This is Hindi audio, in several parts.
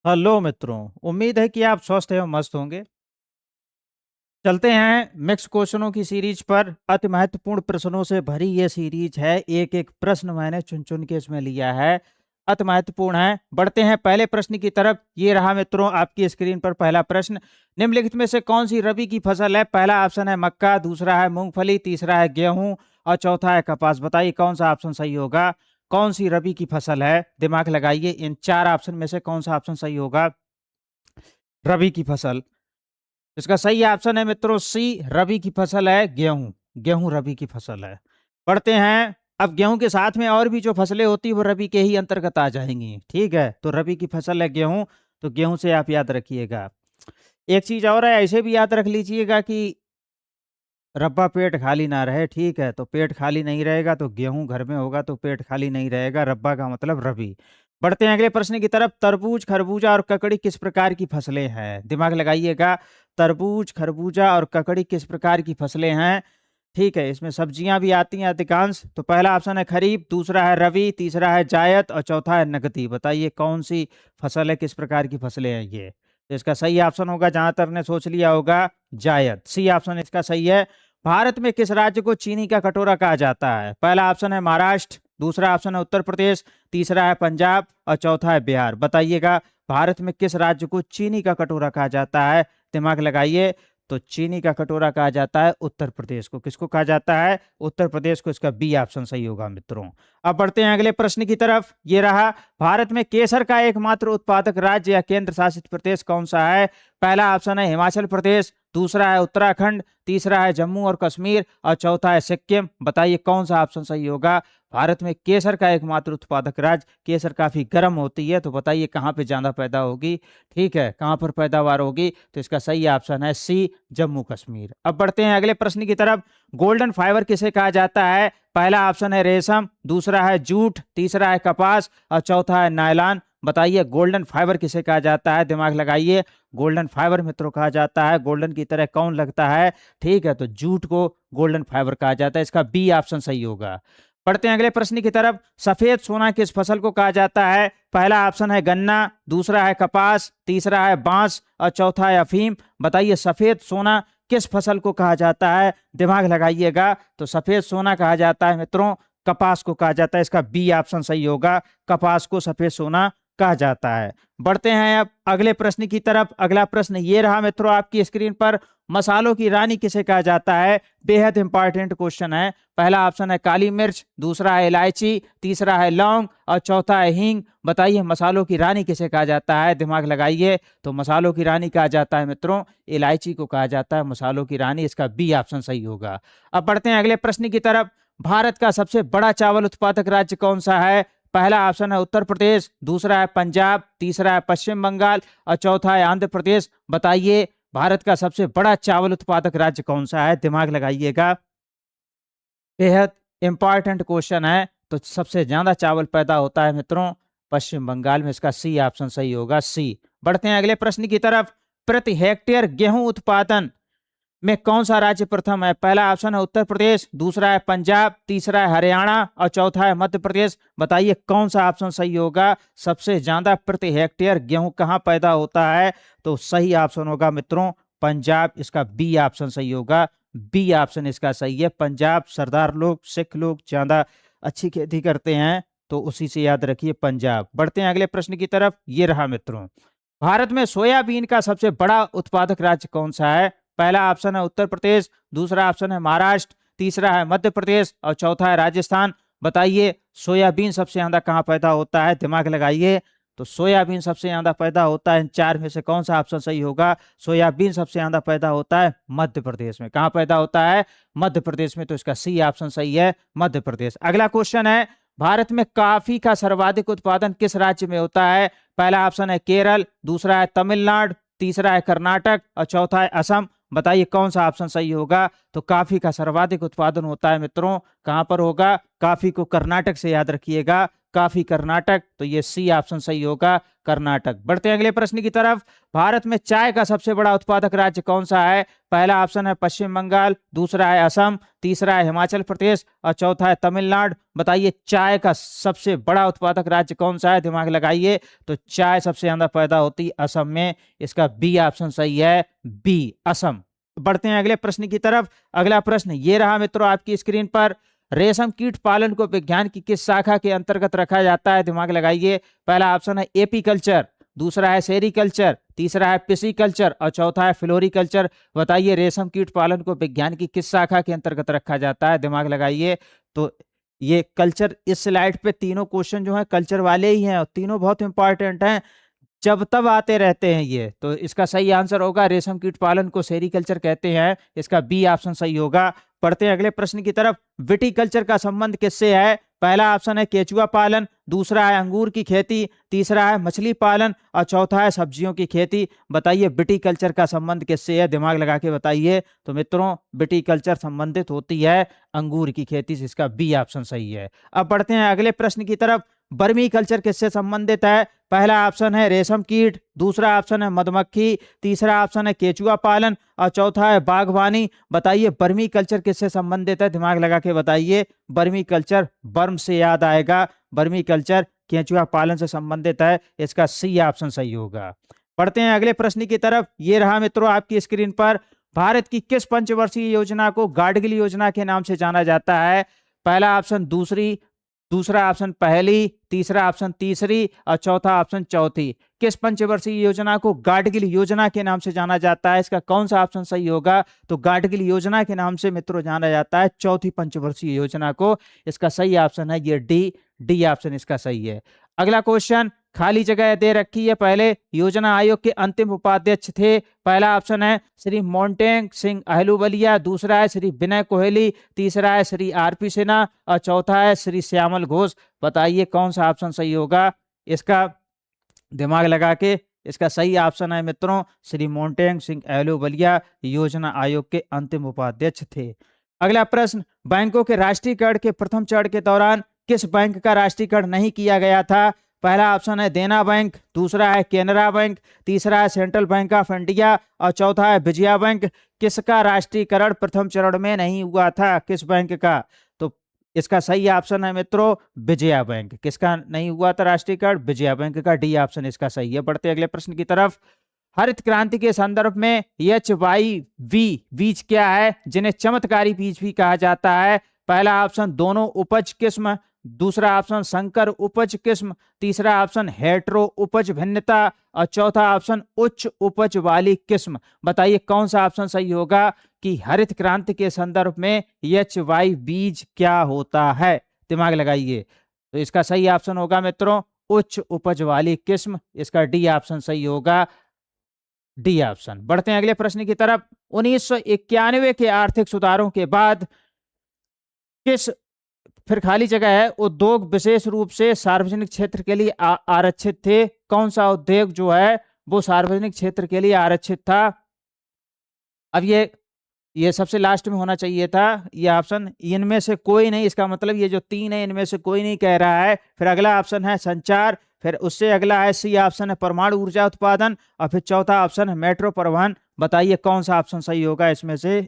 हेलो मित्रों। उम्मीद है कि आप स्वस्थ एवं मस्त होंगे। चलते हैं मिक्स क्वेश्चनों की सीरीज पर। अति महत्वपूर्ण प्रश्नों से भरी ये सीरीज है। एक एक प्रश्न मैंने चुन चुन के इसमें लिया है, अति महत्वपूर्ण है। बढ़ते हैं पहले प्रश्न की तरफ। ये रहा मित्रों आपकी स्क्रीन पर पहला प्रश्न। निम्नलिखित में से कौन सी रबी की फसल है? पहला ऑप्शन है मक्का, दूसरा है मूंगफली, तीसरा है गेहूं और चौथा है कपास। बताइए कौन सा ऑप्शन सही होगा। कौन सी रबी की फसल है? दिमाग लगाइए, इन चार ऑप्शन में से कौन सा ऑप्शन सही होगा। रबी की फसल। इसका सही ऑप्शन है मित्रों सी, रबी की फसल है गेहूं। गेहूं रबी की फसल है। पढ़ते हैं। अब गेहूं के साथ में और भी जो फसलें होती है वो रबी के ही अंतर्गत आ जाएंगी। ठीक है, तो रबी की फसल है गेहूं, तो गेहूं से आप याद रखिएगा। एक चीज और है, ऐसे भी याद रख लीजिएगा कि रब्बा पेट खाली ना रहे। ठीक है, तो पेट खाली नहीं रहेगा तो गेहूं घर में होगा तो पेट खाली नहीं रहेगा। रब्बा का मतलब रबी। बढ़ते हैं अगले प्रश्न की तरफ। तरबूज, खरबूजा और ककड़ी किस प्रकार की फसलें हैं? दिमाग लगाइएगा। तरबूज, खरबूजा और ककड़ी किस प्रकार की फसलें हैं? ठीक है, इसमें सब्जियां भी आती हैं अधिकांश। तो पहला ऑप्शन है खरीफ, दूसरा है रबी, तीसरा है जायद और चौथा है नकदी। बताइए कौन सी फसल है, किस प्रकार की फसलें हैं ये। तो इसका सही ऑप्शन होगा, जहां तक ने सोच लिया होगा, जायद। सी ऑप्शन इसका सही है। भारत में किस राज्य को चीनी का कटोरा कहा जाता है? पहला ऑप्शन है महाराष्ट्र, दूसरा ऑप्शन है उत्तर प्रदेश, तीसरा है पंजाब और चौथा है बिहार। बताइएगा भारत में किस राज्य को चीनी का कटोरा कहा जाता है। दिमाग लगाइए। तो चीनी का कटोरा कहा जाता है उत्तर प्रदेश को। किसको कहा जाता है? उत्तर प्रदेश को। इसका बी ऑप्शन सही होगा मित्रों। अब बढ़ते हैं अगले प्रश्न की तरफ। ये रहा, भारत में केसर का एकमात्र उत्पादक राज्य या केंद्र शासित प्रदेश कौन सा है? पहला ऑप्शन है हिमाचल प्रदेश, दूसरा है उत्तराखंड, तीसरा है जम्मू और कश्मीर और चौथा है सिक्किम। बताइए कौन सा ऑप्शन सही होगा। भारत में केसर का एकमात्र उत्पादक राज्य। केसर काफी गर्म होती है, तो बताइए कहाँ पे ज्यादा पैदा होगी। ठीक है, कहाँ पर पैदावार होगी। तो इसका सही ऑप्शन है सी, जम्मू कश्मीर। अब बढ़ते हैं अगले प्रश्न की तरफ। गोल्डन फाइबर किसे कहा जाता है? पहला ऑप्शन है रेशम, दूसरा है जूट, तीसरा है कपास और चौथा है नायलॉन। बताइए गोल्डन फाइबर किसे कहा जाता है। दिमाग लगाइए। गोल्डन फाइबर मित्रों कहा जाता है, गोल्डन की तरह कौन लगता है। ठीक है, तो जूट को गोल्डन फाइबर कहा जाता है। इसका बी ऑप्शन सही होगा। पढ़ते हैं अगले प्रश्न की तरफ। सफेद सोना किस फसल को कहा जाता है? पहला ऑप्शन है गन्ना, दूसरा है कपास, तीसरा है बांस और चौथा है अफीम। बताइए सफेद सोना किस फसल को कहा जाता है। दिमाग लगाइएगा। तो सफेद सोना कहा जाता है मित्रों, कपास को कहा जाता है। इसका बी ऑप्शन सही होगा, कपास को सफेद सोना कहा जाता है। बढ़ते हैं अब अगले प्रश्न की तरफ। अगला प्रश्न ये रहा मित्रों आपकी स्क्रीन पर। मसालों की रानी किसे कहा जाता है? बेहद इंपॉर्टेंट क्वेश्चन है। पहला ऑप्शन है काली मिर्च, दूसरा है इलायची, तीसरा है लौंग और चौथा है हींग। बताइए मसालों की रानी किसे कहा जाता है। दिमाग लगाइए। तो मसालों की रानी कहा जाता है मित्रों, इलायची को कहा जाता है मसालों की रानी। इसका बी ऑप्शन सही होगा। अब बढ़ते हैं अगले प्रश्न की तरफ। भारत का सबसे बड़ा चावल उत्पादक राज्य कौन सा है? पहला ऑप्शन है उत्तर प्रदेश, दूसरा है पंजाब, तीसरा है पश्चिम बंगाल और चौथा है आंध्र प्रदेश। बताइए भारत का सबसे बड़ा चावल उत्पादक राज्य कौन सा है। दिमाग लगाइएगा, बेहद इंपॉर्टेंट क्वेश्चन है। तो सबसे ज्यादा चावल पैदा होता है मित्रों पश्चिम बंगाल में। इसका सी ऑप्शन सही होगा, सी। बढ़ते हैं अगले प्रश्न की तरफ। प्रति हेक्टेयर गेहूं उत्पादन में कौन सा राज्य प्रथम है? पहला ऑप्शन है उत्तर प्रदेश, दूसरा है पंजाब, तीसरा है हरियाणा और चौथा है मध्य प्रदेश। बताइए कौन सा ऑप्शन सही होगा। सबसे ज्यादा प्रति हेक्टेयर गेहूं कहाँ पैदा होता है? तो सही ऑप्शन होगा मित्रों पंजाब। इसका बी ऑप्शन सही होगा, बी ऑप्शन इसका सही है। पंजाब, सरदार लोग, सिख लोग ज्यादा अच्छी खेती करते हैं, तो उसी से याद रखिए पंजाब। बढ़ते हैं अगले प्रश्न की तरफ। ये रहा मित्रों, भारत में सोयाबीन का सबसे बड़ा उत्पादक राज्य कौन सा है? पहला ऑप्शन है उत्तर प्रदेश, दूसरा ऑप्शन है महाराष्ट्र, तीसरा है मध्य प्रदेश और चौथा है राजस्थान। बताइए सोयाबीन सबसे ज्यादा कहाँ पैदा होता है। दिमाग लगाइए। तो सोयाबीन सबसे ज्यादा पैदा होता है इन चार में से कौन सा ऑप्शन सही होगा। सोयाबीन सबसे ज्यादा पैदा होता है मध्य प्रदेश में। कहाँ पैदा होता है? मध्य प्रदेश में। तो इसका सी ऑप्शन सही है, मध्य प्रदेश। अगला क्वेश्चन है, भारत में कॉफी का सर्वाधिक उत्पादन किस राज्य में होता है? पहला ऑप्शन है केरल, दूसरा है तमिलनाडु, तीसरा है कर्नाटक और चौथा है असम। बताइए कौन सा ऑप्शन सही होगा। तो कॉफी का सर्वाधिक उत्पादन होता है मित्रों, कहां पर होगा? कॉफी को कर्नाटक से याद रखिएगा, काफी कर्नाटक, तो ये सी ऑप्शन सही होगा, कर्नाटक। बढ़ते हैं अगले प्रश्न की तरफ। भारत में चाय का सबसे बड़ा उत्पादक राज्य कौन सा है? पहला ऑप्शन है पश्चिम बंगाल, दूसरा है असम, तीसरा है हिमाचल प्रदेश और चौथा है तमिलनाडु। बताइए चाय का सबसे बड़ा उत्पादक राज्य कौन सा है? दिमाग लगाइए। तो चाय सबसे ज्यादा पैदा होती है असम में, इसका बी ऑप्शन सही है, बी असम। बढ़ते हैं अगले प्रश्न की तरफ। अगला प्रश्न ये रहा मित्रों आपकी स्क्रीन पर। रेशम कीट पालन को विज्ञान की किस शाखा के अंतर्गत रखा जाता है? दिमाग लगाइए। पहला ऑप्शन है एपीकल्चर, दूसरा है सेरीकल्चर, तीसरा है पिसीकल्चर और चौथा है फ्लोरीकल्चर। बताइए रेशम कीट पालन को विज्ञान की किस शाखा के अंतर्गत रखा जाता है? दिमाग लगाइए। तो ये कल्चर, इस स्लाइड पे तीनों क्वेश्चन जो है कल्चर वाले ही हैं और तीनों बहुत इंपॉर्टेंट हैं, जब तब आते रहते हैं ये। तो इसका सही आंसर होगा रेशम कीट पालन को सेरीकल्चर कहते हैं, इसका बी ऑप्शन सही होगा। पढ़ते हैं अगले प्रश्न की तरफ। विटीकल्चर का संबंध किससे है? पहला ऑप्शन है केचुआ पालन, दूसरा है अंगूर की खेती, तीसरा है मछली पालन और चौथा है सब्जियों की खेती। बताइए विटीकल्चर का संबंध किससे है? दिमाग लगा के बताइए। तो मित्रों विटीकल्चर संबंधित होती है अंगूर की खेती से, इसका बी ऑप्शन सही है। अब बढ़ते हैं अगले प्रश्न की तरफ। वर्मी कल्चर किससे संबंधित है? पहला ऑप्शन है रेशम कीट, दूसरा ऑप्शन है मधुमक्खी, तीसरा ऑप्शन है केचुआ पालन और चौथा है बागवानी। बताइए वर्मी कल्चर किससे संबंधित है? दिमाग लगा के बताइए। वर्मी कल्चर, वर्म से याद आएगा, वर्मी कल्चर केचुआ पालन से संबंधित है, इसका सी ऑप्शन सही होगा। पढ़ते हैं अगले प्रश्न की तरफ। ये रहा मित्रों आपकी स्क्रीन पर। भारत की किस पंचवर्षीय योजना को गाडगिल योजना के नाम से जाना जाता है? पहला ऑप्शन दूसरी, दूसरा ऑप्शन पहली, तीसरा ऑप्शन तीसरी और चौथा ऑप्शन चौथी। किस पंचवर्षीय योजना को गाडगिल योजना के नाम से जाना जाता है? इसका कौन सा ऑप्शन सही होगा? तो गाडगिल योजना के नाम से मित्रों जाना जाता है चौथी पंचवर्षीय योजना को, इसका सही ऑप्शन है ये डी, डी ऑप्शन इसका सही है। अगला क्वेश्चन खाली जगह दे रखी है। पहले योजना आयोग के अंतिम उपाध्यक्ष थे। पहला ऑप्शन है श्री मोन्टेग सिंह अहलूवालिया, दूसरा है श्री विनय कोहली, तीसरा है श्री आरपी सिन्हा और चौथा है श्री श्यामल घोष। बताइए कौन सा ऑप्शन सही होगा? इसका दिमाग लगा के, इसका सही ऑप्शन है मित्रों श्री मोन्टेग सिंह अहलूवालिया योजना आयोग के अंतिम उपाध्यक्ष थे। अगला प्रश्न, बैंकों के राष्ट्रीयकरण के प्रथम चरण के दौरान किस बैंक का राष्ट्रीयकरण नहीं किया गया था? पहला ऑप्शन है देना बैंक, दूसरा है केनरा बैंक, तीसरा है सेंट्रल बैंक ऑफ इंडिया और चौथा है विजया बैंक। किसका राष्ट्रीयकरण प्रथम चरण में नहीं हुआ था? किस बैंक का? तो इसका सही ऑप्शन है मित्रों विजया बैंक। किसका नहीं हुआ था राष्ट्रीयकरण? विजया बैंक का, डी ऑप्शन इसका सही है। बढ़ते अगले प्रश्न की तरफ। हरित क्रांति के संदर्भ में HYV बीज क्या है जिन्हें चमत्कारी बीज भी कहा जाता है? पहला ऑप्शन दोनों उपज किस्म, दूसरा ऑप्शन संकर उपज किस्म, तीसरा ऑप्शन हेट्रो उपज भिन्नता और चौथा ऑप्शन उच्च उपज वाली किस्म। बताइए कौन सा ऑप्शन सही होगा कि हरित क्रांति के संदर्भ में HY बीज क्या होता है? दिमाग लगाइए। तो इसका सही ऑप्शन होगा मित्रों उच्च उपज वाली किस्म, इसका डी ऑप्शन सही होगा, डी ऑप्शन। बढ़ते हैं अगले प्रश्न की तरफ। 1991 के आर्थिक सुधारों के बाद किस, फिर खाली जगह है, उद्योग विशेष रूप से सार्वजनिक क्षेत्र के लिए आरक्षित थे? कौन सा उद्योग जो है वो सार्वजनिक क्षेत्र के लिए आरक्षित था? अब ये सबसे लास्ट में होना चाहिए था ये ऑप्शन, इनमें से कोई नहीं, इसका मतलब ये जो तीन है इनमें से कोई नहीं कह रहा है। फिर अगला ऑप्शन है संचार, फिर उससे अगला है सी ऑप्शन है परमाणु ऊर्जा उत्पादन और फिर चौथा ऑप्शन है मेट्रो परिवहन। बताइए कौन सा ऑप्शन सही होगा इसमें से?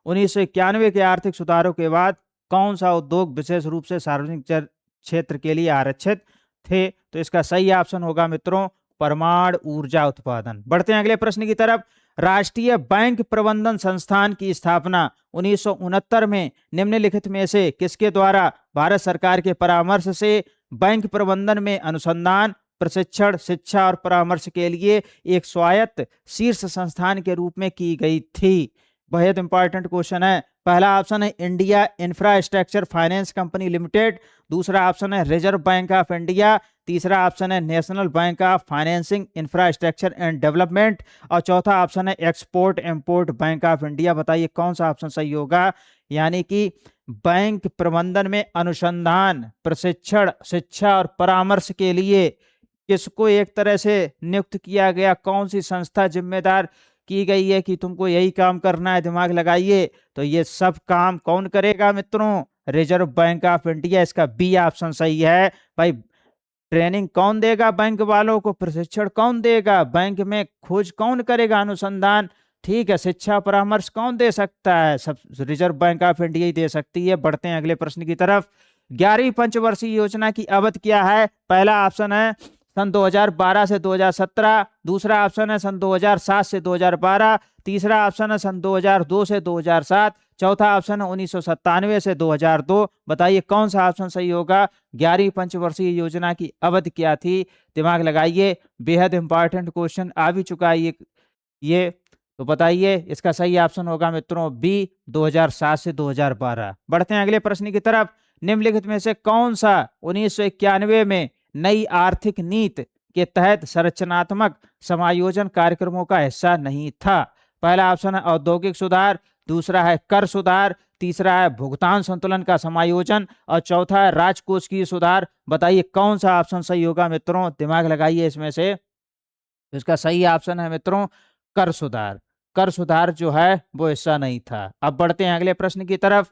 1991 के आर्थिक सुधारों के बाद कौन सा उद्योग विशेष रूप से सार्वजनिक क्षेत्र के लिए आरक्षित थे? तो इसका सही ऑप्शन होगा मित्रों परमाणु ऊर्जा उत्पादन। बढ़ते हैं अगले प्रश्न की तरफ। राष्ट्रीय बैंक प्रबंधन संस्थान की स्थापना 1969 में निम्नलिखित में से किसके द्वारा भारत सरकार के परामर्श से बैंक प्रबंधन में अनुसंधान, प्रशिक्षण, शिक्षा और परामर्श के लिए एक स्वायत्त शीर्ष संस्थान के रूप में की गई थी? बहुत इंपॉर्टेंट क्वेश्चन है। पहला ऑप्शन है India infrastructure finance company limited, दूसरा ऑप्शन है रिजर्व बैंक ऑफ इंडिया, तीसरा ऑप्शन है national bank of financing infrastructure and development और चौथा ऑप्शन है export import bank of India. बताइए कौन सा ऑप्शन सही होगा? यानी कि बैंक प्रबंधन में अनुसंधान, प्रशिक्षण, शिक्षा और परामर्श के लिए किसको एक तरह से नियुक्त किया गया? कौन सी संस्था जिम्मेदार की गई है कि तुमको यही काम करना है? दिमाग लगाइए। तो ये सब काम कौन करेगा मित्रों? रिजर्व बैंक ऑफ इंडिया, इसका बी ऑप्शन सही है। भाई ट्रेनिंग कौन देगा बैंक वालों को, प्रशिक्षण कौन देगा, बैंक में खोज कौन करेगा, अनुसंधान, ठीक है, शिक्षा परामर्श कौन दे सकता है, सब रिजर्व बैंक ऑफ इंडिया ही दे सकती है। बढ़ते हैं अगले प्रश्न की तरफ। 11वीं पंचवर्षीय योजना की अवधि क्या है? पहला ऑप्शन है सन 2012 से 2017, दूसरा ऑप्शन है सन 2007 से 2012, तीसरा ऑप्शन है सन 2002 से 2007, चौथा ऑप्शन है 1997 से 2002। बताइए कौन सा ऑप्शन सही होगा? 11वीं पंचवर्षीय योजना की अवधि क्या थी? दिमाग लगाइए, बेहद इंपॉर्टेंट क्वेश्चन आ भी चुका है ये तो बताइए, इसका सही ऑप्शन होगा मित्रों बी, 2007 से 2012। बढ़ते हैं अगले प्रश्न की तरफ। निम्नलिखित में से कौन सा 1991 में नई आर्थिक नीति के तहत संरचनात्मक समायोजन कार्यक्रमों का हिस्सा नहीं था? पहला ऑप्शन है औद्योगिक सुधार, दूसरा है कर सुधार, तीसरा है भुगतान संतुलन का समायोजन और चौथा है राजकोषीय सुधार। बताइए कौन सा ऑप्शन सही होगा मित्रों? दिमाग लगाइए इसमें से। तो इसका सही ऑप्शन है मित्रों कर सुधार। कर सुधार जो है वो हिस्सा नहीं था। अब बढ़ते हैं अगले प्रश्न की तरफ।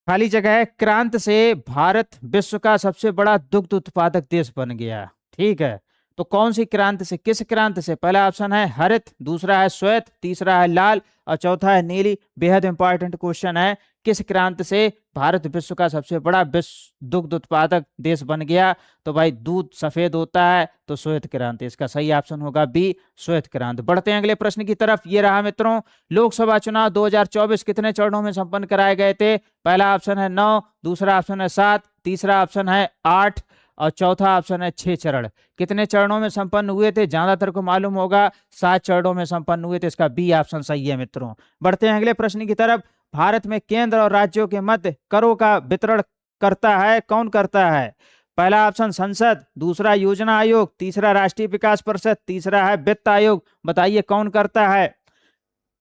खाली जगह है, क्रांति से भारत विश्व का सबसे बड़ा दुग्ध उत्पादक देश बन गया। ठीक है, तो कौन सी क्रांति से, किस क्रांति से? पहला ऑप्शन है हरित, दूसरा है श्वेत, तीसरा है लाल और चौथा है नीली। बेहद इंपॉर्टेंट क्वेश्चन है, किस क्रांति से भारत विश्व का सबसे बड़ा विश्व दुग्ध उत्पादक देश बन गया? तो भाई दूध सफेद होता है तो श्वेत क्रांति, इसका सही ऑप्शन होगा बी, श्वेत क्रांति। बढ़ते हैं अगले प्रश्न की तरफ। ये रहा मित्रों, लोकसभा चुनाव 2024 कितने चरणों में संपन्न कराए गए थे? पहला ऑप्शन है 9, दूसरा ऑप्शन है 7, तीसरा ऑप्शन है 8 और चौथा ऑप्शन है 6 चरण। कितने चरणों में संपन्न हुए थे? ज्यादातर को मालूम होगा 7 चरणों में संपन्न हुए थे, इसका बी ऑप्शन सही है मित्रों। बढ़ते हैं अगले प्रश्न की तरफ। भारत में केंद्र और राज्यों के मध्य करों का वितरण करता है, कौन करता है? पहला ऑप्शन संसद, दूसरा योजना आयोग, तीसरा राष्ट्रीय विकास परिषद, तीसरा है वित्त आयोग। बताइए कौन करता है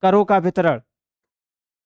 करों का वितरण?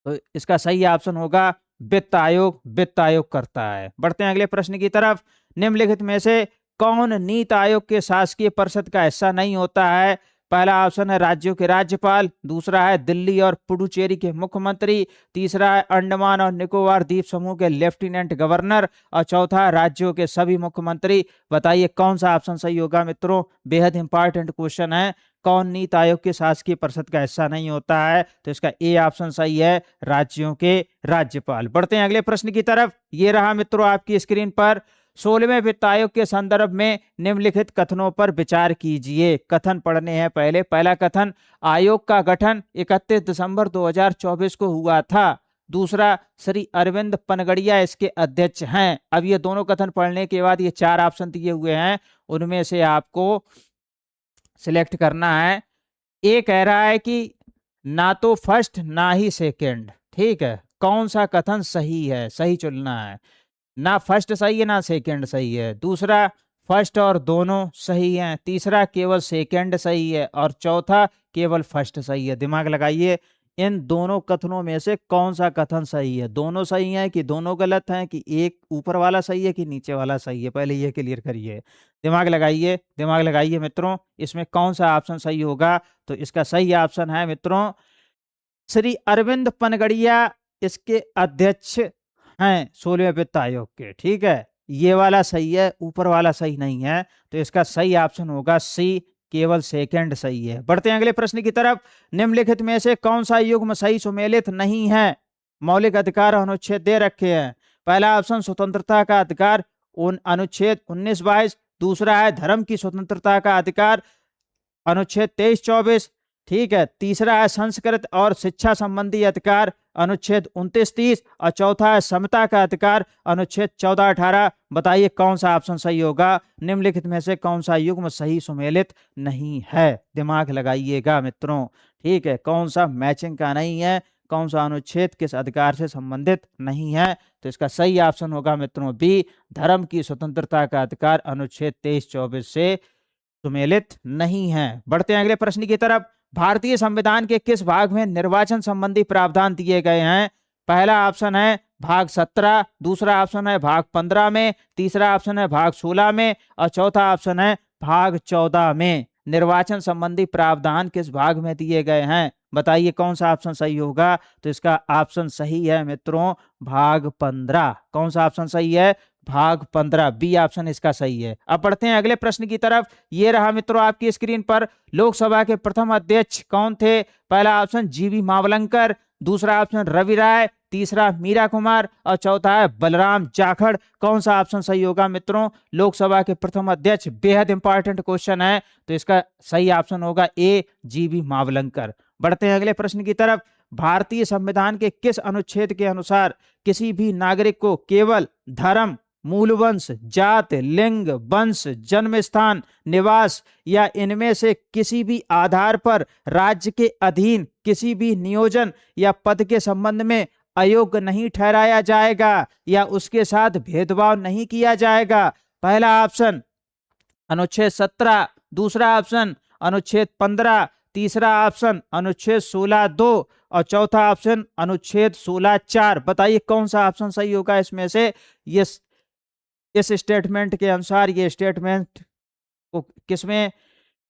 तो इसका सही ऑप्शन होगा वित्त आयोग, वित्त आयोग करता है। बढ़ते हैं अगले प्रश्न की तरफ। निम्नलिखित में से कौन नीति आयोग के शासकीय परिषद का हिस्सा नहीं होता है? पहला ऑप्शन है राज्यों के राज्यपाल, दूसरा है दिल्ली और पुडुचेरी के मुख्यमंत्री, तीसरा है अंडमान और निकोबार द्वीप समूह के लेफ्टिनेंट गवर्नर और चौथा है राज्यों के सभी मुख्यमंत्री। बताइए कौन सा ऑप्शन सही होगा मित्रों? बेहद इंपॉर्टेंट क्वेश्चन है, कौन नीति आयोग के शासकीय परिषद का हिस्सा नहीं होता है? तो इसका ए ऑप्शन सही है, राज्यों के राज्यपाल। बढ़ते हैं अगले प्रश्न की तरफ। ये रहा मित्रों आपकी स्क्रीन पर, 16वें वित्त आयोग के संदर्भ में निम्नलिखित कथनों पर विचार कीजिए। कथन पढ़ने हैं पहले। पहला कथन, आयोग का गठन 31 दिसंबर 2024 को हुआ था। दूसरा, श्री अरविंद पनगड़िया इसके अध्यक्ष हैं। अब ये दोनों कथन पढ़ने के बाद ये 4 ऑप्शन दिए हुए हैं, उनमें से आपको सिलेक्ट करना है। ए कह रहा है कि ना तो फर्स्ट ना ही सेकंड। ठीक है, कौन सा कथन सही है? सही चुनना है। ना फर्स्ट सही है ना सेकंड सही है। दूसरा, फर्स्ट और दोनों सही हैं। तीसरा, केवल सेकंड सही है और चौथा, केवल फर्स्ट सही है। दिमाग लगाइए, इन दोनों कथनों में से कौन सा कथन सही है? दोनों सही है कि दोनों गलत हैं, कि एक ऊपर वाला सही है कि नीचे वाला सही है? पहले ये क्लियर करिए। दिमाग लगाइए, दिमाग लगाइए मित्रों, इसमें कौन सा ऑप्शन सही होगा? तो इसका सही ऑप्शन है मित्रों श्री अरविंद पनगड़िया इसके अध्यक्ष हैं 16वें वित्त आयोग के। ठीक है, ये वाला सही है, ऊपर वाला सही नहीं है, तो इसका सही ऑप्शन होगा सी, केवल सेकंड सही है। बढ़ते हैं अगले प्रश्न की तरफ। निम्नलिखित में से कौन सा युग्म सही सुमेलित नहीं है? मौलिक अधिकार अनुच्छेद दे रखे हैं। पहला ऑप्शन स्वतंत्रता का अधिकार, अनुच्छेद 19-22। दूसरा है धर्म की स्वतंत्रता का अधिकार, अनुच्छेद 23-24। ठीक है, तीसरा है संस्कृत और शिक्षा संबंधी अधिकार, अनुच्छेद 29-30 और चौथा है समता का अधिकार, अनुच्छेद 14-18। बताइए कौन सा ऑप्शन सही होगा? निम्नलिखित में से कौन सा युग्म सही सुमेलित नहीं है? दिमाग लगाइएगा मित्रों। ठीक है, कौन सा मैचिंग का नहीं है, कौन सा अनुच्छेद किस अधिकार से संबंधित नहीं है? तो इसका सही ऑप्शन होगा मित्रों बी, धर्म की स्वतंत्रता का अधिकार अनुच्छेद 23-24 से सुमेलित नहीं है। बढ़ते हैं अगले प्रश्न की तरफ। भारतीय संविधान के किस भाग में निर्वाचन संबंधी प्रावधान दिए गए हैं? पहला ऑप्शन है भाग 17, दूसरा ऑप्शन है भाग 15 में, तीसरा ऑप्शन है भाग 16 में और चौथा ऑप्शन है भाग 14 में। निर्वाचन संबंधी प्रावधान किस भाग में दिए गए हैं? बताइए कौन सा ऑप्शन सही होगा। तो इसका ऑप्शन सही है मित्रों भाग 15। कौन सा ऑप्शन सही है, भाग 15, बी ऑप्शन इसका सही है। अब बढ़ते हैं अगले प्रश्न की तरफ। ये रहा मित्रों आपकी स्क्रीन पर, लोकसभा के प्रथम अध्यक्ष कौन थे। पहला ऑप्शन जीवी मावलंकर, दूसरा ऑप्शन रवि राय, तीसरा मीरा कुमार और चौथा है बलराम जाखड़। कौन सा ऑप्शन सही होगा मित्रों, लोकसभा के प्रथम अध्यक्ष, बेहद इंपॉर्टेंट क्वेश्चन है। तो इसका सही ऑप्शन होगा ए, जीवी मावलंकर। बढ़ते हैं अगले प्रश्न की तरफ। भारतीय संविधान के किस अनुच्छेद के अनुसार किसी भी नागरिक को केवल धर्म, मूल वंश, जात, लिंग, वंश, जन्म स्थान, निवास या इनमें से किसी भी आधार पर राज्य के अधीन किसी भी नियोजन या पद के संबंध में अयोग्य नहीं ठहराया जाएगा या उसके साथ भेदभाव नहीं किया जाएगा। पहला ऑप्शन अनुच्छेद 17, दूसरा ऑप्शन अनुच्छेद 15, तीसरा ऑप्शन अनुच्छेद 16(2) और चौथा ऑप्शन अनुच्छेद 16(4). बताइए कौन सा ऑप्शन सही होगा इसमें से। ये इस स्टेटमेंट के अनुसार ये स्टेटमेंट को किसमें,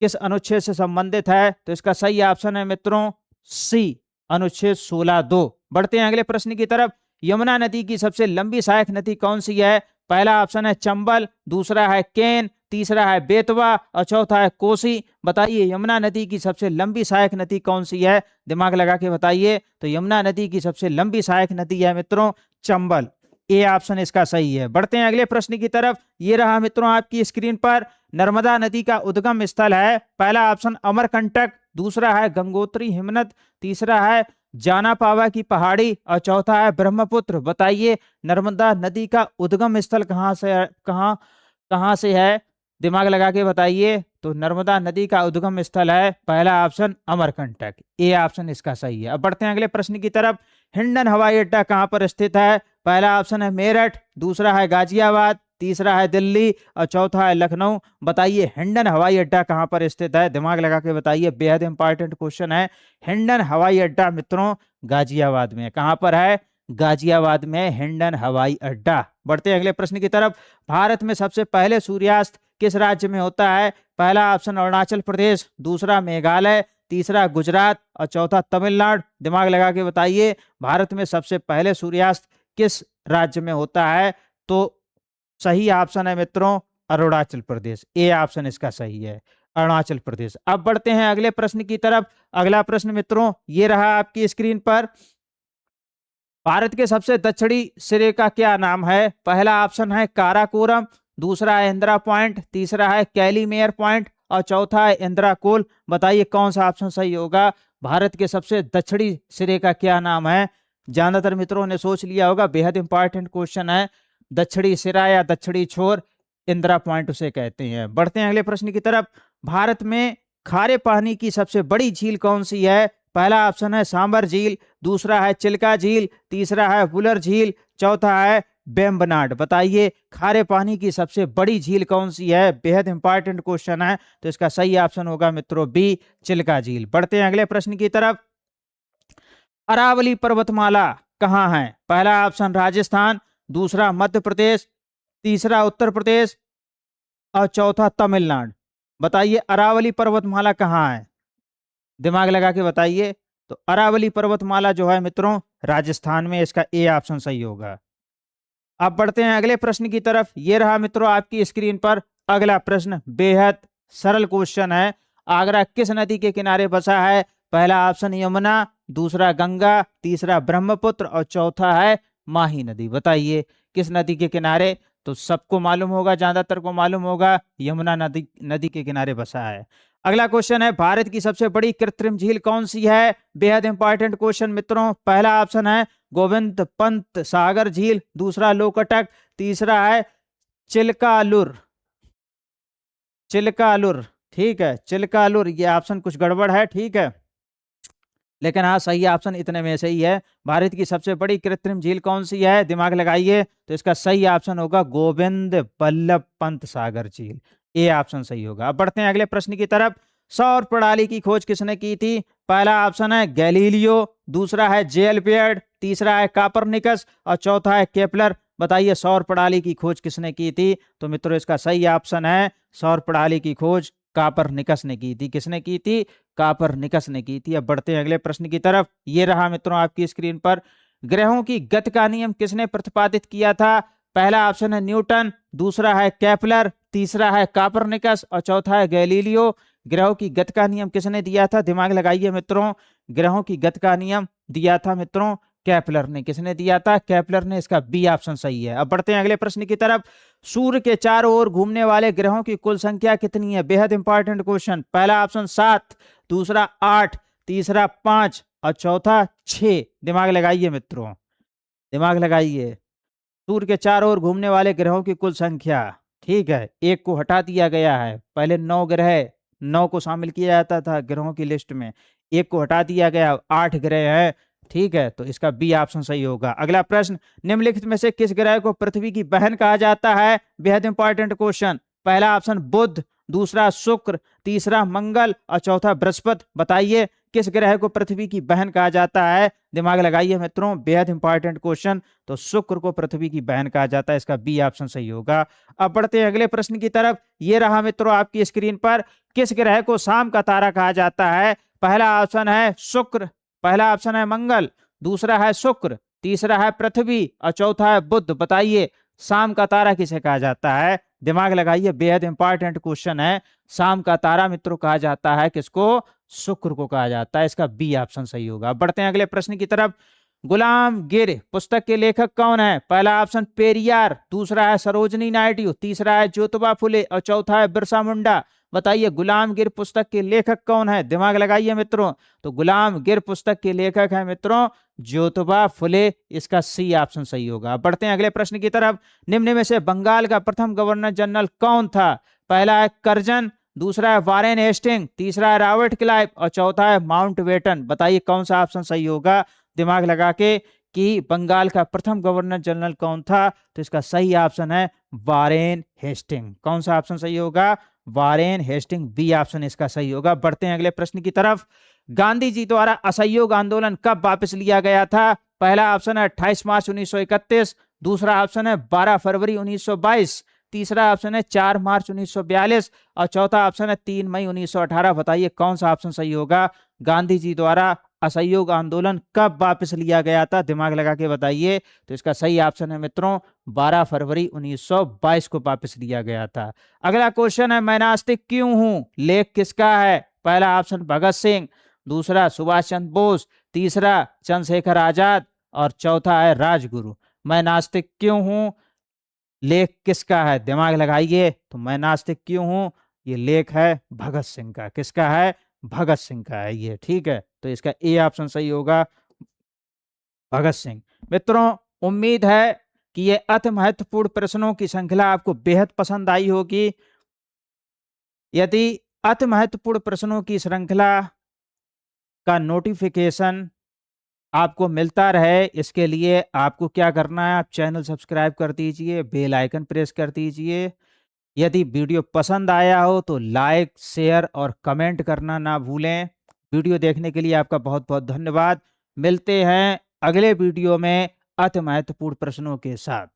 किस अनुच्छेद से संबंधित है। तो इसका सही ऑप्शन है मित्रों सी, अनुच्छेद 16(2). बढ़ते हैं अगले प्रश्न की तरफ। यमुना नदी की सबसे लंबी सहायक नदी कौन सी है। पहला ऑप्शन है चंबल, दूसरा है केन, तीसरा है बेतवा और चौथा है कोसी। बताइए यमुना नदी की सबसे लंबी सहायक नदी कौन सी है, दिमाग लगा के बताइए। तो यमुना नदी की सबसे लंबी सहायक नदी है मित्रों चंबल, ए ऑप्शन इसका सही है। बढ़ते हैं अगले प्रश्न की तरफ। ये रहा मित्रों आपकी स्क्रीन पर, नर्मदा नदी का उद्गम स्थल है। पहला ऑप्शन अमरकंटक, दूसरा है गंगोत्री हिमनद, तीसरा है जानापावा की पहाड़ी और चौथा है ब्रह्मपुत्र। बताइए नर्मदा नदी का उद्गम स्थल कहाँ से है, दिमाग लगा के बताइए। तो नर्मदा नदी का उद्गम स्थल है पहला ऑप्शन अमरकंटक, ए ऑप्शन इसका सही है। अब बढ़ते हैं अगले प्रश्न की तरफ। हिंडन हवाई अड्डा कहां पर स्थित है। पहला ऑप्शन है मेरठ, दूसरा है गाजियाबाद, तीसरा है दिल्ली और चौथा है लखनऊ। बताइए हिंडन हवाई अड्डा कहां पर स्थित है, दिमाग लगा के बताइए, बेहद इंपॉर्टेंट क्वेश्चन है। हिंडन हवाई अड्डा मित्रों गाजियाबाद में, कहां पर है, गाजियाबाद में हिंडन हवाई अड्डा। बढ़ते हैं अगले प्रश्न की तरफ। भारत में सबसे पहले सूर्यास्त किस राज्य में होता है। पहला ऑप्शन अरुणाचल प्रदेश, दूसरा मेघालय, तीसरा गुजरात और चौथा तमिलनाडु। दिमाग लगा के बताइए भारत में सबसे पहले सूर्यास्त किस राज्य में होता है। तो सही ऑप्शन है मित्रों अरुणाचल प्रदेश, ए ऑप्शन इसका सही है, अरुणाचल प्रदेश। अब बढ़ते हैं अगले प्रश्न की तरफ। अगला प्रश्न मित्रों ये रहा आपकी स्क्रीन पर, भारत के सबसे दक्षिणी सिरे का क्या नाम है। पहला ऑप्शन है काराकोरम, दूसरा है इंदिरा पॉइंट, तीसरा है कैलीमेयर पॉइंट और चौथा है इंदिरा कोल। बताइए कौन सा ऑप्शन सही होगा। भारत के सबसे दक्षिणी सिरे का क्या नाम है। ज्यादातर मित्रों ने सोच लिया होगा, बेहद इंपॉर्टेंट क्वेश्चन है। दक्षिणी सिरा या दक्षिणी छोर, इंदिरा पॉइंट उसे कहते हैं। बढ़ते हैं अगले प्रश्न की तरफ। भारत में खारे पानी की सबसे बड़ी झील कौन सी है। पहला ऑप्शन है सांबर झील, दूसरा है चिल्का झील, तीसरा है वुलर झील, चौथा है बेम्बनाड। बताइए खारे पानी की सबसे बड़ी झील कौन सी है, बेहद इंपॉर्टेंट क्वेश्चन है। तो इसका सही ऑप्शन होगा मित्रों बी, चिल्का झील। बढ़ते हैं अगले प्रश्न की तरफ। अरावली पर्वतमाला कहाँ है। पहला ऑप्शन राजस्थान, दूसरा मध्य प्रदेश, तीसरा उत्तर प्रदेश और चौथा तमिलनाडु। बताइए अरावली पर्वतमाला कहाँ है, दिमाग लगा के बताइए। तो अरावली पर्वतमाला जो है मित्रों राजस्थान में, इसका ए ऑप्शन सही होगा। अब बढ़ते हैं अगले प्रश्न की तरफ। ये रहा मित्रों आपकी स्क्रीन पर अगला प्रश्न, बेहद सरल क्वेश्चन है। आगरा किस नदी के किनारे बसा है। पहला ऑप्शन यमुना, दूसरा गंगा, तीसरा ब्रह्मपुत्र और चौथा है माही नदी। बताइए किस नदी के किनारे। तो सबको मालूम होगा, ज्यादातर को मालूम होगा, यमुना नदी के किनारे बसा है। अगला क्वेश्चन है, भारत की सबसे बड़ी कृत्रिम झील कौन सी है। बेहद इंपॉर्टेंट क्वेश्चन मित्रों। पहला ऑप्शन है गोविंद पंत सागर झील, दूसरा लोकटक, तीसरा है चिल्कालुर। ठीक है, चिल्कालुर, ये ऑप्शन कुछ गड़बड़ है, ठीक है, लेकिन हाँ सही ऑप्शन इतने में से ही है। भारत की सबसे बड़ी कृत्रिम झील कौन सी है, दिमाग लगाइए। तो इसका सही ऑप्शन होगा गोविंद बल्लभ पंत सागर झील, ए ऑप्शन सही होगा। अब बढ़ते हैं अगले प्रश्न की तरफ। सौर प्रणाली की खोज किसने की थी। पहला ऑप्शन है गैलीलियो, दूसरा है जेएल बेयर्ड, तीसरा है कापरनिकस और चौथा है केपलर। बताइए सौर प्रणाली की खोज किसने की थी। तो मित्रों इसका सही ऑप्शन है सौर प्रणाली की खोज कापरनिकस ने की थी। किसने की थी? कापरनिकस ने की थी। अब बढ़ते हैं अगले प्रश्न की तरफ। ये रहा मित्रों आपकी स्क्रीन पर, ग्रहों की गति का नियम किसने प्रतिपादित किया था? पहला ऑप्शन है न्यूटन, दूसरा है केपलर, तीसरा है कापरनिकस और चौथा है गैलीलियो। ग्रहों की गति का नियम किसने दिया था? दिमाग लगाइए मित्रों, ग्रहों की गति का नियम दिया था मित्रों केपलर ने। किसने दिया था? केपलर ने। इसका बी ऑप्शन सही है। अब बढ़ते हैं अगले प्रश्न की तरफ। सूर्य के चारों ओर घूमने वाले ग्रहों की कुल संख्या कितनी है? बेहद इंपॉर्टेंट क्वेश्चन। पहला ऑप्शन 7, दूसरा 8, तीसरा 5 और चौथा 6। दिमाग लगाइए मित्रों, दिमाग लगाइए। सूर्य के चारों ओर घूमने वाले ग्रहों की कुल संख्या, ठीक है, एक को हटा दिया गया है। पहले 9 ग्रह, 9 को शामिल किया जाता था ग्रहों की लिस्ट में, एक को हटा दिया गया, 8 ग्रह है। ठीक है, तो इसका बी ऑप्शन सही होगा। अगला प्रश्न, निम्नलिखित में से किस ग्रह को पृथ्वी की बहन कहा जाता है? बेहद इंपॉर्टेंट क्वेश्चन। पहला ऑप्शन बुध, दूसरा शुक्र, तीसरा मंगल और चौथा बृहस्पति। बताइए किस ग्रह को पृथ्वी की बहन कहा जाता है? दिमाग लगाइए मित्रों, बेहद इंपॉर्टेंट क्वेश्चन। तो शुक्र को पृथ्वी की बहन कहा जाता है। इसका बी ऑप्शन सही होगा। अब बढ़ते हैं अगले प्रश्न की तरफ। ये रहा मित्रों आपकी स्क्रीन पर, किस ग्रह को शाम का तारा कहा जाता है? पहला ऑप्शन है शुक्र, पहला ऑप्शन है मंगल, दूसरा है शुक्र, तीसरा है पृथ्वी और चौथा है बुध। बताइए शाम का तारा किसे कहा जाता है? दिमाग लगाइए, बेहद इंपॉर्टेंट क्वेश्चन है। शाम का तारा मित्रों कहा जाता है किसको? शुक्र को कहा जाता है। इसका बी ऑप्शन सही होगा। बढ़ते हैं अगले प्रश्न की तरफ। गुलाम गिर पुस्तक के लेखक कौन है? पहला ऑप्शन पेरियार, दूसरा है सरोजनी नायडू, तीसरा है ज्योतिबा फुले और चौथा है बिरसा मुंडा। बताइए गुलाम गिर पुस्तक के लेखक कौन है? दिमाग लगाइए मित्रों। तो गुलाम गिर पुस्तक के लेखक है मित्रों ज्योतिबा फुले। इसका सी ऑप्शन सही होगा। बढ़ते हैं अगले प्रश्न की तरफ। निम्न में से बंगाल का प्रथम गवर्नर जनरल कौन था? पहला है कर्जन, दूसरा है वारेन हेस्टिंग, तीसरा है रॉबर्ट क्लाइव और चौथा है माउंटबेटन। बताइए कौन सा ऑप्शन सही होगा? दिमाग लगा के कि बंगाल का प्रथम गवर्नर जनरल कौन था, तो इसका सही ऑप्शन है वारेन हेस्टिंग। कौन सा ऑप्शन सही होगा? वारेन हेस्टिंग, बी ऑप्शन इसका सही होगा। बढ़ते हैं अगले प्रश्न की तरफ। गांधी जी द्वारा असहयोग आंदोलन कब वापस लिया गया था? पहला ऑप्शन है 28 मार्च 1931, दूसरा ऑप्शन है 12 फरवरी 1922, तीसरा ऑप्शन है 4 मार्च 1942 और चौथा ऑप्शन है 3 मई 1918। बताइए कौन सा ऑप्शन सही होगा? गांधी जी द्वारा असहयोग आंदोलन कब वापस लिया गया था? दिमाग लगा के बताइए। तो इसका सही ऑप्शन है मित्रों 12 फरवरी 1922 को वापस लिया गया था। अगला क्वेश्चन है, मैं नास्तिक क्यों हूं लेख किसका है? पहला ऑप्शन भगत सिंह, दूसरा सुभाष चंद्र बोस, तीसरा चंद्रशेखर आजाद और चौथा है राजगुरु। मैं नास्तिक क्यों हूं लेख किसका है? दिमाग लगाइए। तो मैं नास्तिक क्यों हूं, ये लेख है भगत सिंह का। किसका है? भगत सिंह का है ये। ठीक है, तो इसका ए ऑप्शन सही होगा, भगत सिंह। मित्रों उम्मीद है कि ये अति महत्वपूर्ण प्रश्नों की श्रृंखला आपको बेहद पसंद आई होगी। यदि अति महत्वपूर्ण प्रश्नों की श्रृंखला का नोटिफिकेशन आपको मिलता रहे, इसके लिए आपको क्या करना है? आप चैनल सब्सक्राइब कर दीजिए, बेल आइकन प्रेस कर दीजिए। यदि वीडियो पसंद आया हो तो लाइक, शेयर और कमेंट करना ना भूलें। वीडियो देखने के लिए आपका बहुत बहुत धन्यवाद। मिलते हैं अगले वीडियो में अति महत्वपूर्ण प्रश्नों के साथ।